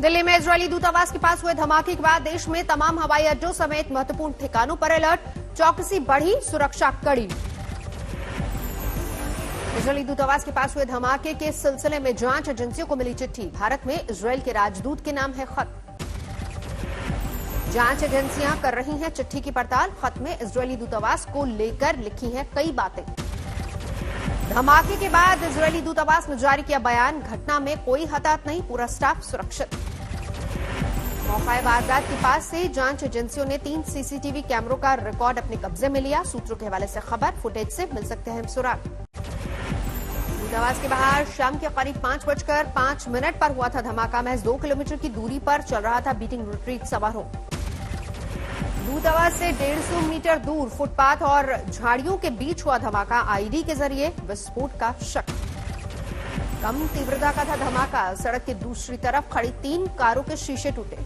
दिल्ली में इजरायली दूतावास के पास हुए धमाके के बाद देश में तमाम हवाई अड्डों समेत महत्वपूर्ण ठिकानों पर अलर्ट, चौकसी बढ़ी, सुरक्षा कड़ी। इजरायली दूतावास के पास हुए धमाके के सिलसिले में जांच एजेंसियों को मिली चिट्ठी। भारत में इजरायल के राजदूत के नाम है खत। जांच एजेंसियां कर रही हैं चिट्ठी की पड़ताल। खत में इजरायली दूतावास को लेकर लिखी हैं कई बातें। धमाके के बाद इजरायली दूतावास ने जारी किया बयान, घटना में कोई हताहत नहीं, पूरा स्टाफ सुरक्षित। मौका वारदात के पास से जांच एजेंसियों ने 3 सीसीटीवी कैमरों का रिकॉर्ड अपने कब्जे में लिया। सूत्रों के हवाले से खबर, फुटेज से मिल सकते हैं सुराग। दूतावास के बाहर शाम के करीब 5:05 पर हुआ था धमाका। महज 2 किलोमीटर की दूरी पर चल रहा था बीटिंग रिट्रीट समारोह। दूतावास से 150 मीटर दूर फुटपाथ और झाड़ियों के बीच हुआ धमाका। आईडी के जरिए विस्फोट का शक। कम तीव्रता का था धमाका। सड़क की दूसरी तरफ खड़ी 3 कारों के शीशे टूटे।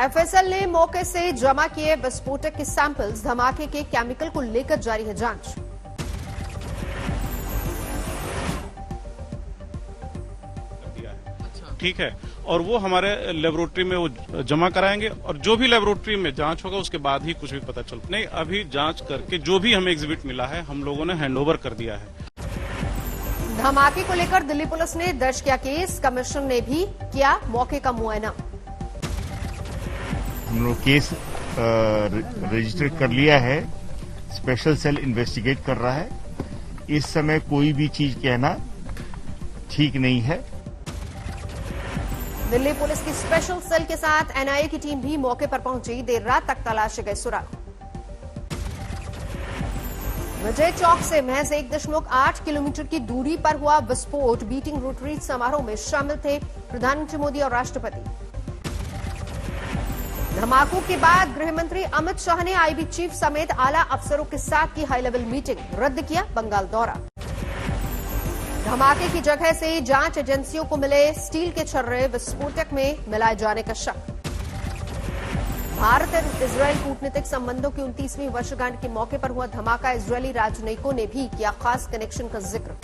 एफएसएल ने मौके से जमा किए विस्फोटक के सैंपल्स। धमाके के केमिकल को लेकर जारी है जांच। ठीक है, और वो हमारे लेबोरेटरी में वो जमा कराएंगे और जो भी लेबोरेटरी में जांच होगा उसके बाद ही कुछ भी पता चल। नहीं, अभी जांच करके जो भी हमें एग्जिबिट मिला है हम लोगों ने हैंडओवर कर दिया है। धमाके को लेकर दिल्ली पुलिस ने दर्ज किया केस। कमिश्नर ने भी किया मौके का मुआयना। हम लोग केस रजिस्टर कर लिया है। स्पेशल सेल इन्वेस्टिगेट कर रहा है। इस समय कोई भी चीज कहना ठीक नहीं है। दिल्ली पुलिस की स्पेशल सेल के साथ एनआईए की टीम भी मौके पर पहुंची। देर रात तक तलाशे गए सुराग। विजय चौक से महज 1.8 किलोमीटर की दूरी पर हुआ विस्फोट। बीटिंग रिट्रीट समारोह में शामिल थे प्रधानमंत्री मोदी और राष्ट्रपति। धमाकों के बाद गृह मंत्री अमित शाह ने आईबी चीफ समेत आला अफसरों के साथ की हाई लेवल मीटिंग। रद्द किया बंगाल दौरा। धमाके की जगह से जांच एजेंसियों को मिले स्टील के छर्रे। विस्फोटक में मिलाए जाने का शक। भारत और इजरायल कूटनीतिक संबंधों की 29वीं वर्षगांठ के मौके पर हुआ धमाका। इजरायली राजनयिकों ने भी किया खास कनेक्शन का जिक्र।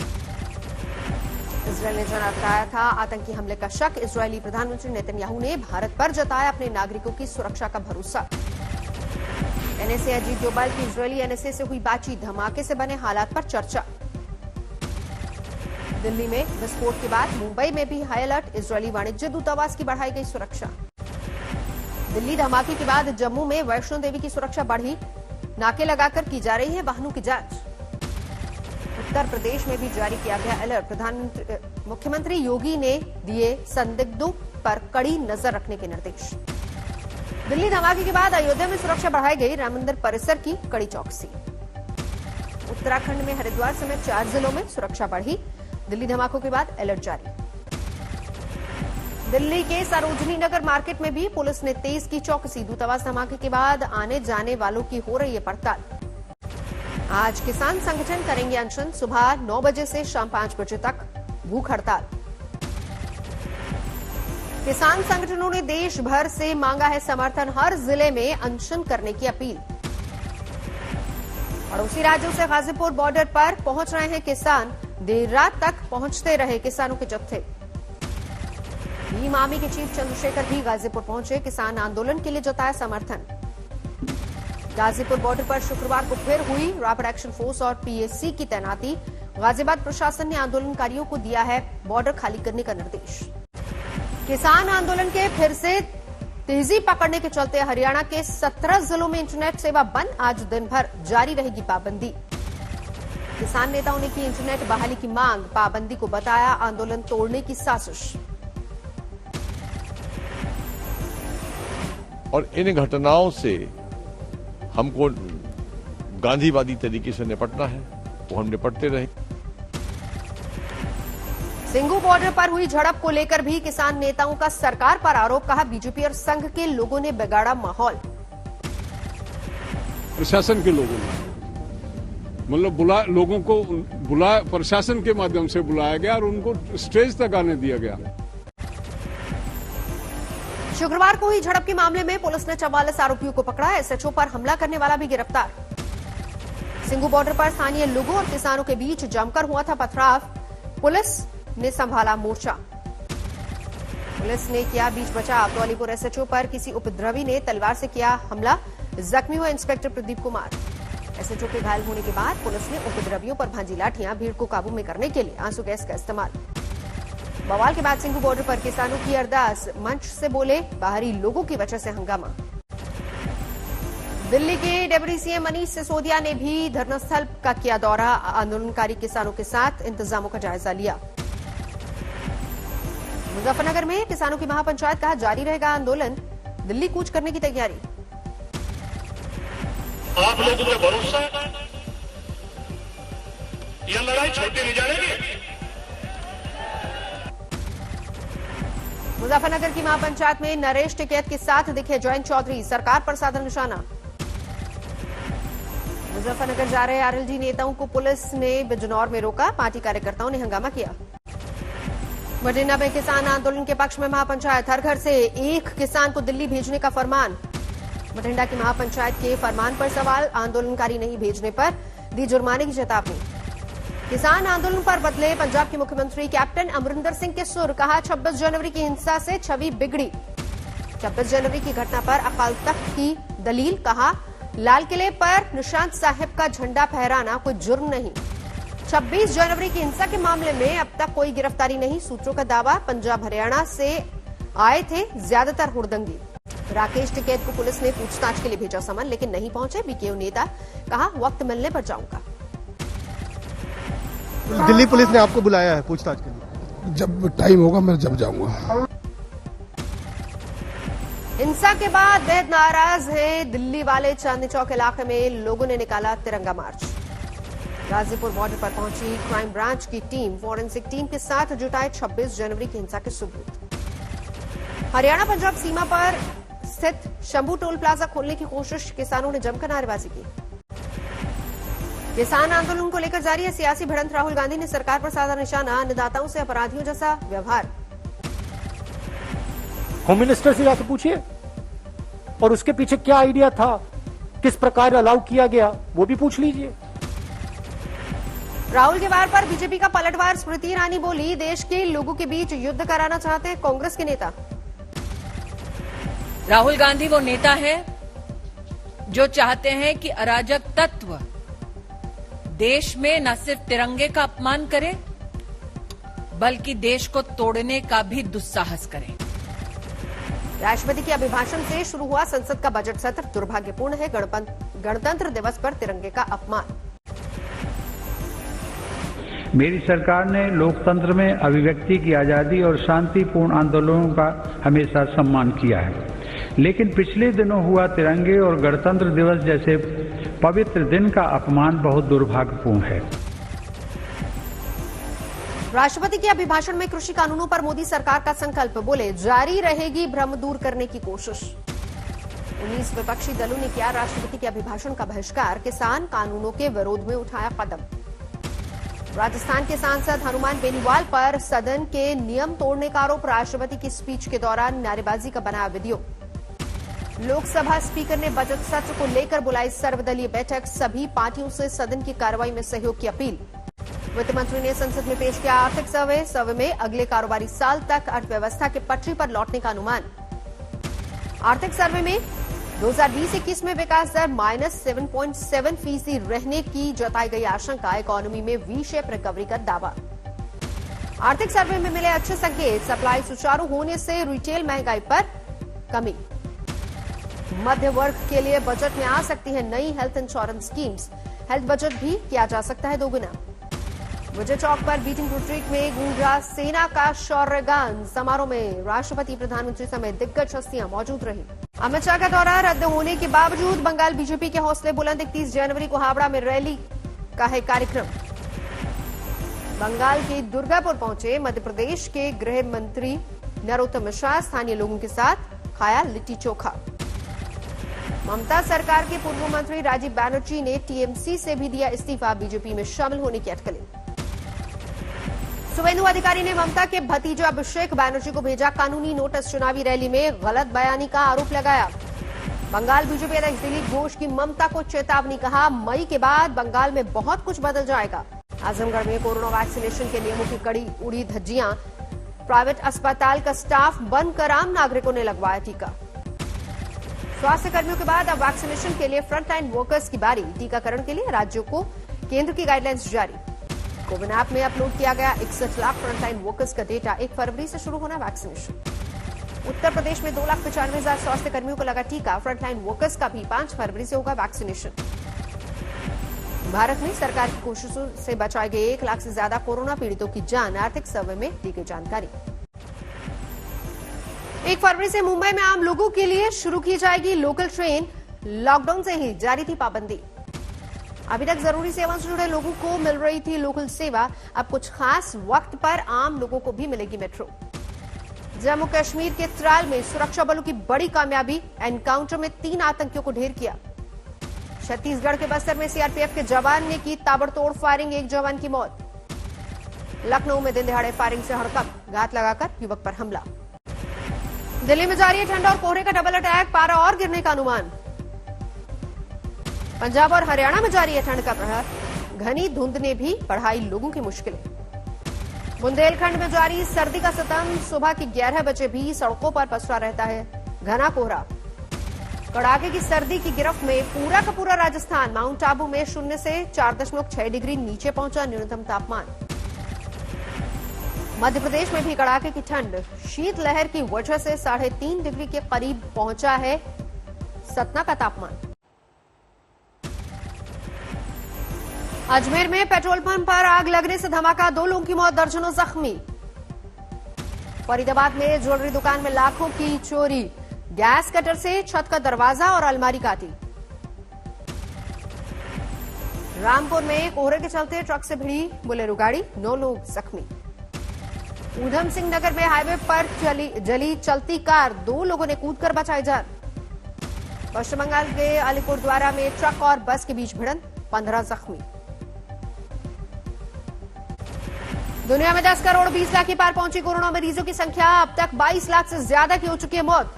इजरायल ने जताया था आतंकी हमले का शक। इजरायली प्रधानमंत्री नेतन्याहू ने भारत पर जताया अपने नागरिकों की सुरक्षा का भरोसा। एनएसए अजीत डोभाल की इजरायली एनएसए से हुई बातचीत। धमाके से बने हालात पर चर्चा। दिल्ली में विस्फोट के बाद मुंबई में भी हाई अलर्ट। इजरायली वाणिज्य दूतावास की बढ़ाई गई सुरक्षा। दिल्ली धमाके के बाद जम्मू में वैष्णो देवी की सुरक्षा बढ़ी। नाके लगाकर की जा रही है वाहनों की जांच। उत्तर प्रदेश में भी जारी किया गया अलर्ट। मुख्यमंत्री योगी ने दिए संदिग्धों पर कड़ी नजर रखने के निर्देश। दिल्ली धमाके के बाद अयोध्या में सुरक्षा बढ़ाई गई। राम मंदिर परिसर की कड़ी चौकसी। उत्तराखंड में हरिद्वार समेत 4 जिलों में सुरक्षा बढ़ी। दिल्ली धमाकों के बाद अलर्ट जारी। दिल्ली के सरोजनी नगर मार्केट में भी पुलिस ने तेज की चौकसी। दूतावास धमाके के बाद आने जाने वालों की हो रही है पड़ताल। आज किसान संगठन करेंगे अनशन। सुबह 9 बजे से शाम 5 बजे तक भूख हड़ताल। किसान संगठनों ने देश भर से मांगा है समर्थन। हर जिले में अनशन करने की अपील। पड़ोसी राज्यों से गाजीपुर बॉर्डर पर पहुंच रहे हैं किसान। देर रात तक पहुंचते रहे किसानों के जत्थे। भीम आर्मी के चीफ चंद्रशेखर भी गाजीपुर पहुंचे। किसान आंदोलन के लिए जताया समर्थन। गाजीपुर बॉर्डर पर शुक्रवार को फिर हुई रैपिड एक्शन फोर्स और पीएसी की तैनाती। गाजियाबाद प्रशासन ने आंदोलनकारियों को दिया है बॉर्डर खाली करने का निर्देश। किसान आंदोलन के फिर से तेजी पकड़ने के चलते हरियाणा के 17 जिलों में इंटरनेट सेवा बंद। आज दिन भर जारी रहेगी पाबंदी। किसान नेताओं ने की इंटरनेट बहाली की मांग। पाबंदी को बताया आंदोलन तोड़ने की साजिश। और इन घटनाओं से हमको गांधीवादी तरीके से निपटना है, वो हम निपटते रहे। सिंघू बॉर्डर पर हुई झड़प को लेकर भी किसान नेताओं का सरकार पर आरोप। कहा बीजेपी और संघ के लोगों ने बिगाड़ा माहौल। प्रशासन के लोगों ने मतलब लोगों को प्रशासन के माध्यम से बुलाया गया और उनको स्टेज तक आने दिया गया। शुक्रवार को हुई झड़प के मामले में पुलिस ने 44 आरोपियों को पकड़ा। एसएचओ पर हमला करने वाला भी गिरफ्तार। सिंघू बॉर्डर पर स्थानीय लोगों और किसानों के बीच जमकर हुआ था पथराव। पुलिस ने संभाला मोर्चा। पुलिस ने किया बीच बचाव। तो अलीपुर एसएचओ पर किसी उपद्रवी ने तलवार से किया हमला, जख्मी हुए इंस्पेक्टर प्रदीप कुमार। एसएचओ के घायल होने के बाद पुलिस ने उपद्रवियों पर भांजी लाठियां, भीड़ को काबू में करने के लिए आंसू गैस का इस्तेमाल। बवाल के बाद सिंघू बॉर्डर पर किसानों की अरदास, मंच से बोले बाहरी लोगों की वजह से हंगामा। दिल्ली के डिप्टी सीएम मनीष सिसोदिया ने भी धरनास्थल का किया दौरा, आंदोलनकारी किसानों के साथ इंतजामों का जायजा लिया। मुजफ्फरनगर में किसानों की महापंचायत, कहा जारी रहेगा आंदोलन, दिल्ली कूच करने की तैयारी। आप लोगों को भरोसा है यह लड़ाई छोटी नहीं जाएगी। मुजफ्फरनगर की महापंचायत में नरेश टिकैत के साथ दिखे जयंत चौधरी, सरकार पर साधा निशाना। मुजफ्फरनगर जा रहे आरएलडी नेताओं को पुलिस ने बिजनौर में रोका, पार्टी कार्यकर्ताओं ने हंगामा किया। बठिंडा में किसान आंदोलन के पक्ष में महापंचायत, हर घर से एक किसान को दिल्ली भेजने का फरमान। बठिंडा की महापंचायत के फरमान पर सवाल, आंदोलनकारी नहीं भेजने पर दी जुर्माने की चेतावनी। किसान आंदोलन पर बदले पंजाब के मुख्यमंत्री कैप्टन अमरिंदर सिंह के सुर, कहा 26 जनवरी की हिंसा से छवि बिगड़ी। 26 जनवरी की घटना पर अकाल तख्त की दलील, कहा लाल किले पर निशान साहिब का झंडा फहराना कोई जुर्म नहीं। 26 जनवरी की हिंसा के मामले में अब तक कोई गिरफ्तारी नहीं, सूत्रों का दावा, पंजाब हरियाणा से आए थे ज्यादातर हुड़दंगी। राकेश टिकैत को पुलिस ने पूछताछ के लिए भेजा समन, लेकिन नहीं पहुंचे बीकेयू नेता, कहा वक्त मिलने पर जाऊंगा। दिल्ली पुलिस ने आपको बुलाया है पूछताछ के लिए? जब टाइम होगा मैं जब जाऊंगा। हिंसा के बाद बेहद नाराज हैं दिल्ली वाले। चांदनी चौक इलाके में लोगों ने निकाला तिरंगा मार्च। गाजीपुर बॉर्डर पर पहुंची क्राइम ब्रांच की टीम, फॉरेंसिक टीम के साथ जुटाए 26 जनवरी की हिंसा के सबूत। हरियाणा पंजाब सीमा पर स्थित शंभू टोल प्लाजा खोलने की कोशिश, किसानों ने जमकर नारेबाजी की। किसान आंदोलन को लेकर जारी है सियासी भिड़ंत, राहुल गांधी ने सरकार पर साधा निशाना, अन्नदाताओं से अपराधियों जैसा व्यवहार। होम मिनिस्टर से जाकर पूछिए और उसके पीछे क्या आइडिया था, किस प्रकार अलाउ किया गया, वो भी पूछ लीजिए। राहुल के वार पर बीजेपी का पलटवार, स्मृति ईरानी बोली देश के लोगों के बीच युद्ध कराना चाहते हैं कांग्रेस के नेता। राहुल गांधी वो नेता है जो चाहते हैं कि अराजक तत्व देश में न सिर्फ तिरंगे का अपमान करें बल्कि देश को तोड़ने का भी दुस्साहस करें। राष्ट्रपति के अभिभाषण से शुरू हुआ संसद का बजट सत्र, दुर्भाग्यपूर्ण है गणतंत्र दिवस पर तिरंगे का अपमान। मेरी सरकार ने लोकतंत्र में अभिव्यक्ति की आजादी और शांतिपूर्ण आंदोलनों का हमेशा सम्मान किया है, लेकिन पिछले दिनों हुआ तिरंगे और गणतंत्र दिवस जैसे पवित्र दिन का अपमान बहुत दुर्भाग्यपूर्ण है। राष्ट्रपति के अभिभाषण में कृषि कानूनों पर मोदी सरकार का संकल्प, बोले जारी रहेगी भ्रम दूर करने की कोशिश। 19 विपक्षी दलों ने किया राष्ट्रपति के अभिभाषण का बहिष्कार, किसान कानूनों के विरोध में उठाया कदम। राजस्थान के सांसद हनुमान बेनीवाल पर सदन के नियम तोड़ने का आरोप, राष्ट्रपति की स्पीच के दौरान नारेबाजी का बनाया वीडियो। लोकसभा स्पीकर ने बजट सत्र को लेकर बुलाई सर्वदलीय बैठक, सभी पार्टियों से सदन की कार्रवाई में सहयोग की अपील। वित्त मंत्री ने संसद में पेश किया आर्थिक सर्वे में अगले कारोबारी साल तक अर्थव्यवस्था के पटरी पर लौटने का अनुमान। आर्थिक सर्वे में 2020-21 में विकास दर -7.7% रहने की जताई गई आशंका, इकोनॉमी में वी शेप रिकवरी का दावा। आर्थिक सर्वे में मिले अच्छे संकेत, सप्लाई सुचारू होने से रिटेल महंगाई पर कमी। मध्य वर्ग के लिए बजट में आ सकती है नई health insurance schemes, health budget भी किया जा सकता है दोगुना। विजय चौक पर बीटिंग रिट्रीट में गूंजा सेना का शौर्यगान, समारोह में राष्ट्रपति, प्रधानमंत्री समेत दिग्गज हस्तियां मौजूद रही। अमित शाह का दौरा रद्द होने के बावजूद बंगाल बीजेपी के हौसले बुलंद, 31 जनवरी को हावड़ा में रैली का है कार्यक्रम। बंगाल के दुर्गापुर पहुंचे मध्य प्रदेश के गृह मंत्री नरोत्तम मिश्रा, स्थानीय लोगों के साथ खाया लिट्टी चोखा। ममता सरकार के पूर्व मंत्री राजीव बैनर्जी ने टीएमसी से भी दिया इस्तीफा, बीजेपी में शामिल होने की अटकलें। शुभेंदु अधिकारी ने ममता के भतीजे अभिषेक बैनर्जी को भेजा कानूनी नोटिस, चुनावी रैली में गलत बयानी का आरोप लगाया। बंगाल बीजेपी अध्यक्ष दिलीप घोष की ममता को चेतावनी, कहा मई के बाद बंगाल में बहुत कुछ बदल जाएगा। आजमगढ़ में कोरोना वैक्सीनेशन के नियमों की कड़ी उड़ी धज्जियां। प्राइवेट अस्पताल का स्टाफ बंद कर आम नागरिकों ने लगवाया टीका। स्वास्थ्य कर्मियों के बाद अब वैक्सीनेशन के लिए फ्रंटलाइन वर्कर्स की बारी। टीकाकरण के लिए राज्यों को केंद्र की गाइडलाइंस जारी। कोविन ऐप में अपलोड किया गया 61 लाख फ्रंटलाइन वर्कर्स का डेटा। 1 फरवरी से शुरू होना वैक्सीनेशन। उत्तर प्रदेश में 2,95,000 स्वास्थ्य कर्मियों को लगा टीका। फ्रंटलाइन वर्कर्स का भी 5 फरवरी से होगा वैक्सीनेशन। भारत में सरकार की कोशिशों से बचाए गए 1 लाख से ज्यादा कोरोना पीड़ितों की जान। आर्थिक सर्वे में दी गई जानकारी। 1 फरवरी से मुंबई में आम लोगों के लिए शुरू की जाएगी लोकल ट्रेन। लॉकडाउन से ही जारी थी पाबंदी। अभी तक जरूरी सेवाओं से जुड़े लोगों को मिल रही थी लोकल सेवा। अब कुछ खास वक्त पर आम लोगों को भी मिलेगी मेट्रो। जम्मू कश्मीर के त्राल में सुरक्षा बलों की बड़ी कामयाबी। एनकाउंटर में 3 आतंकियों को ढेर किया। छत्तीसगढ़ के बस्तर में सीआरपीएफ के जवान ने की ताबड़तोड़ फायरिंग। 1 जवान की मौत। लखनऊ में दिन दहाड़े फायरिंग से हड़कंप। घात लगाकर युवक पर हमला। दिल्ली में जारी है ठंड और कोहरे का डबल अटैक। पारा और गिरने का अनुमान। पंजाब और हरियाणा में जारी है ठंड का प्रहर। घनी धुंध ने भी बढ़ाई लोगों की मुश्किलें। बुंदेलखंड में जारी सर्दी का सितम। सुबह के 11 बजे भी सड़कों पर पसरा रहता है घना कोहरा। कड़ाके की सर्दी की गिरफ्त में पूरा का पूरा राजस्थान। माउंट आबू में 0 से 4.6 डिग्री नीचे पहुंचा न्यूनतम तापमान। मध्य प्रदेश में भी कड़ाके की ठंड। शीतलहर की वजह से 3.5 डिग्री के करीब पहुंचा है सतना का तापमान। अजमेर में पेट्रोल पंप पर आग लगने से धमाका। 2 लोगों की मौत, दर्जनों जख्मी। फरीदाबाद में ज्वेलरी दुकान में लाखों की चोरी। गैस कटर से छत का दरवाजा और अलमारी काटी। रामपुर में कोहरे के चलते ट्रक से भिड़ी बोलेरो गाड़ी। 9 लोग जख्मी। ऊधम सिंह नगर में हाईवे पर जली चलती कार। 2 लोगों ने कूदकर बचाई जान। पश्चिम बंगाल के अलीपुरद्वारा में ट्रक और बस के बीच भिड़ंत। 15 जख्मी। दुनिया में 10 करोड़ 20 लाख के पार पहुंची कोरोना मरीजों की संख्या। अब तक 22 लाख से ज्यादा की हो चुकी है मौत।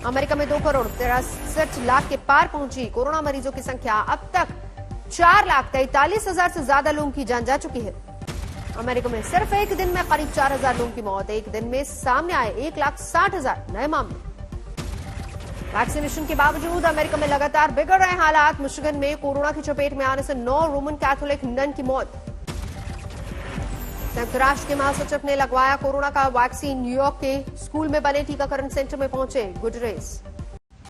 अमेरिका में 2 करोड़ 63 लाख के पार पहुंची कोरोना मरीजों की संख्या। अब तक 4,43,000 से ज्यादा लोगों की जान जा चुकी है। अमेरिका में सिर्फ एक दिन में करीब 4,000 लोगों की मौत। एक दिन में सामने आए 1,60,000 नए मामले। वैक्सीनेशन के बावजूद अमेरिका में लगातार बिगड़ रहे हालात। मिशिगन में कोरोना की चपेट में आने से 9 रोमन कैथोलिक नन की मौत। संयुक्त राष्ट्र के महासचिव ने लगवाया कोरोना का वैक्सीन। न्यूयॉर्क के स्कूल में बने टीकाकरण सेंटर में पहुंचे गुटरेस।